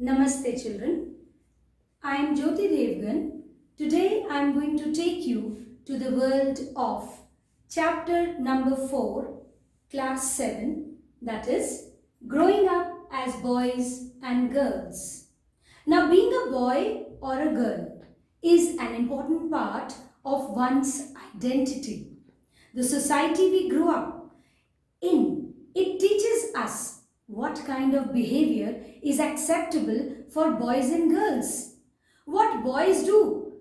Namaste children. I am Jyoti Devgan. Today I am going to take you to the world of chapter number 4, class 7, that is growing up as boys and girls. Now being a boy or a girl is an important part of one's identity. The society we grew up in, it teaches us what kind of behavior is acceptable for boys and girls. What boys do,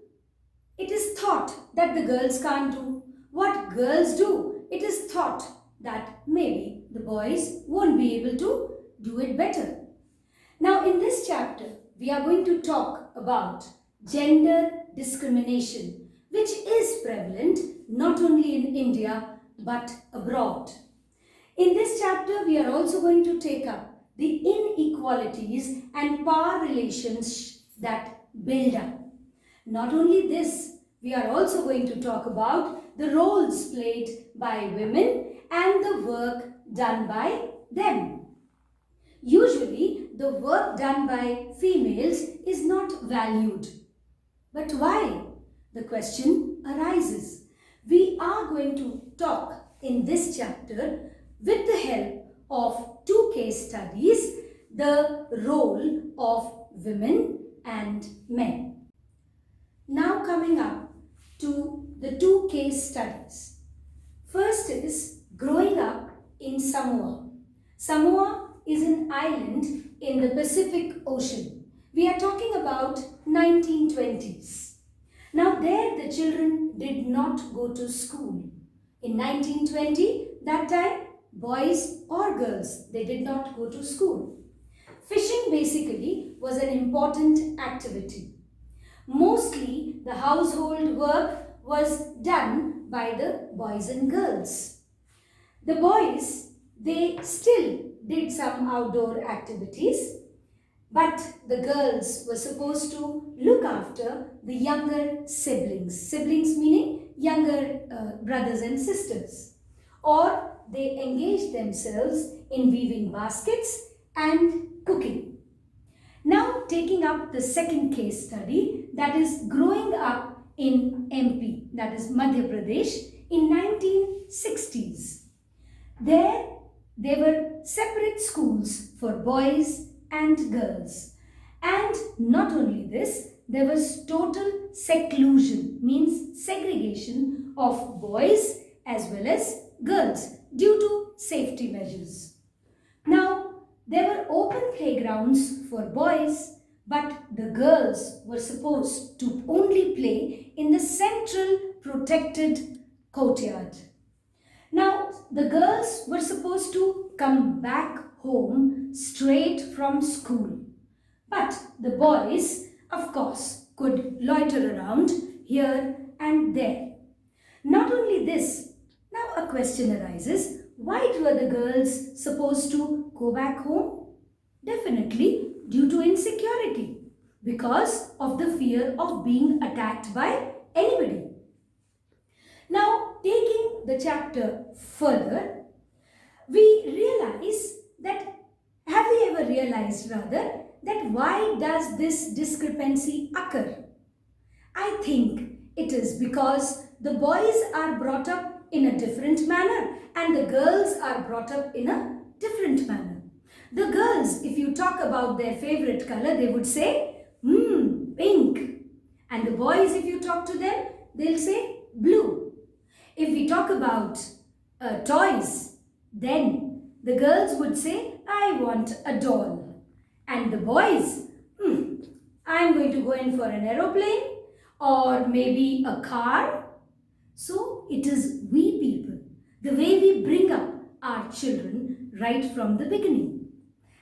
it is thought that the girls can't do. What girls do, it is thought that maybe the boys won't be able to do it better. Now in this chapter, we are going to talk about gender discrimination, which is prevalent not only in India but abroad. In this chapter, we are also going to take up the inequalities and power relations that build up. Not only this, we are also going to talk about the roles played by women and the work done by them. Usually, the work done by females is not valued. But why? The question arises. We are going to talk in this chapter with the help of 2 case studies, the role of women and men. Now coming up to the 2 case studies. First is growing up in Samoa. Samoa is an island in the Pacific Ocean. We are talking about 1920s. Now there the children did not go to school. In 1920, that time, boys or girls, they did not go to school. Fishing basically was an important activity. Mostly the household work was done by the boys and girls. The boys, they still did some outdoor activities, but the girls were supposed to look after the younger siblings. Siblings meaning younger brothers and sisters. Or they engaged themselves in weaving baskets and cooking. Now taking up the second case study, that is growing up in MP, that is Madhya Pradesh, in 1960s. There were separate schools for boys and girls. And not only this, there was total seclusion, means segregation of boys as well as girls due to safety measures. Now, there were open playgrounds for boys, but the girls were supposed to only play in the central protected courtyard. Now, the girls were supposed to come back home straight from school. But the boys, of course, could loiter around here and there. Not only this, now a question arises, why were the girls supposed to go back home? Definitely due to insecurity, because of the fear of being attacked by anybody. Now, taking the chapter further, we realize that, have we ever realized rather, that why does this discrepancy occur? I think it is because the boys are brought up in a different manner and the girls are brought up in a different manner. The girls, if you talk about their favorite color, they would say, pink. And the boys, if you talk to them, they'll say blue. If we talk about toys, then the girls would say, I want a doll. And the boys, I'm going to go in for an aeroplane or maybe a car. So it is we people, the way we bring up our children right from the beginning.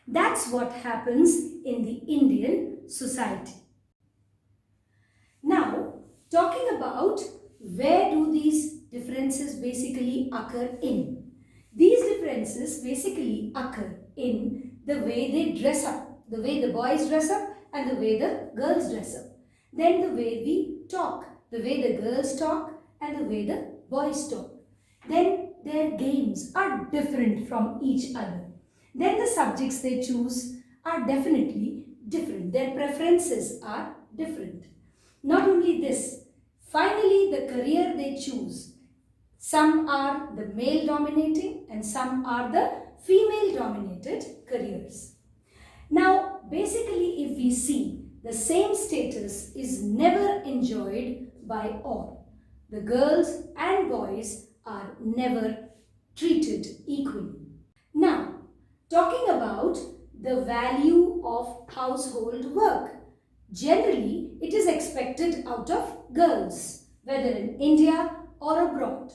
That's what happens in the Indian society. Now, talking about where do these differences basically occur in? These differences basically occur in the way they dress up, the way the boys dress up and the way the girls dress up. Then the way we talk, the way the girls talk and the way the boys talk. Then their games are different from each other. Then the subjects they choose are definitely different. Their preferences are different. Not only this, finally the career they choose, some are the male dominating and some are the female dominated careers. Now, basically, if we see, the same status is never enjoyed by all. The girls and boys are never treated equally. Now, talking about the value of household work. Generally, it is expected out of girls, whether in India or abroad.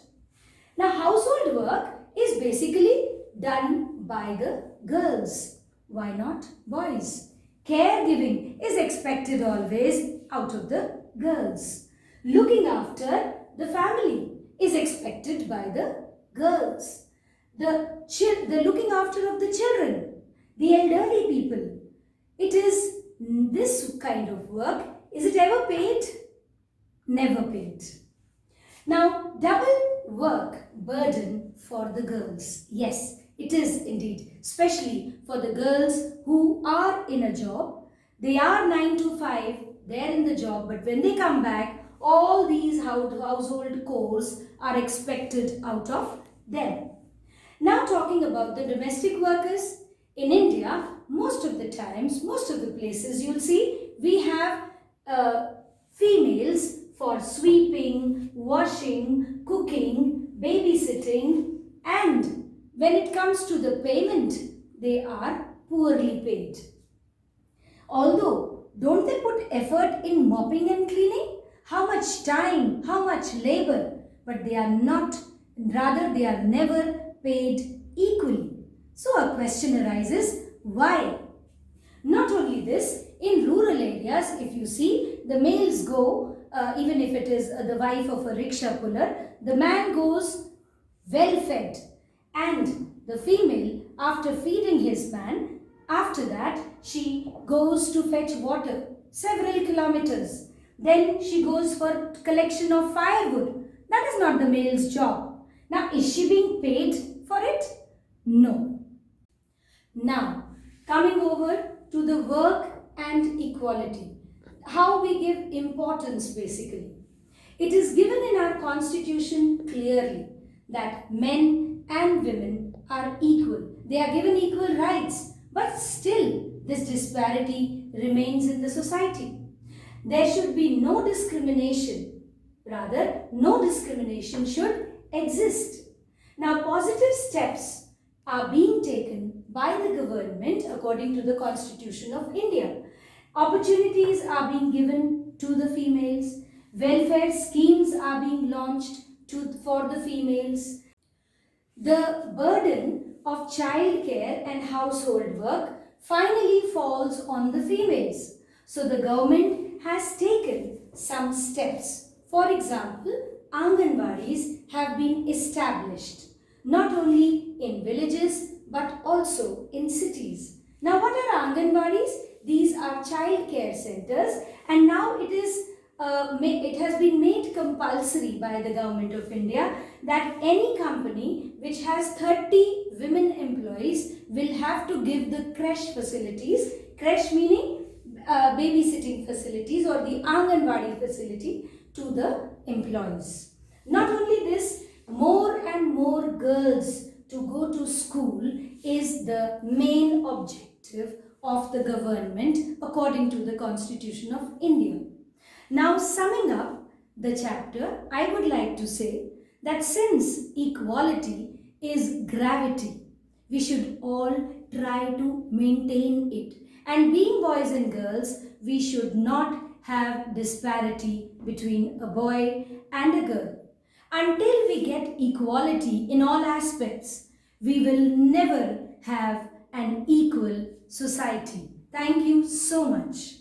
Now, household work is basically done by the girls. Why not boys? Caregiving is expected always out of the girls. Looking after the family is expected by the girls. The looking after of the children, the elderly people, it is this kind of work. Is it ever paid? Never paid. Now, double work burden for the girls. Yes, it is indeed, especially for the girls who are in a job. They are 9 to 5, they are in the job, but when they come back, all these household chores are expected out of them. Now talking about the domestic workers, in India, most of the times, most of the places you'll see, we have females for sweeping, washing, cooking, babysitting, and when it comes to the payment, they are poorly paid. Although, don't they put effort in mopping and cleaning? How much time, how much labor, but they are not, rather they are never paid equally. So a question arises, why? Not only this, in rural areas, if you see, the males go, even if it is the wife of a rickshaw puller, the man goes well fed, and the female, after feeding his man, after that she goes to fetch water several kilometers. Then she goes for collection of firewood. That is not the male's job. Now, is she being paid for it? No. Now, coming over to the work and equality. How we give importance basically. It is given in our constitution clearly that men and women are equal. They are given equal rights, but still this disparity remains in the society. There should be no discrimination. Rather, no discrimination should exist. Now, positive steps are being taken by the government according to the Constitution of India. Opportunities are being given to the females. Welfare schemes are being launched for the females. The burden of childcare and household work finally falls on the females. So the government has taken some steps. For example, Anganwadis have been established not only in villages but also in cities. Now, what are Anganwadis? These are child care centers, and now it has been made compulsory by the government of India that any company which has 30 women employees will have to give the creche facilities, creche meaning babysitting facilities or the Anganwadi facility to the employees. Not only this, more and more girls to go to school is the main objective of the government according to the Constitution of India. Now, summing up the chapter, I would like to say that since equality is gravity, we should all try to maintain it. And being boys and girls, we should not have disparity between a boy and a girl. Until we get equality in all aspects, we will never have an equal society. Thank you so much.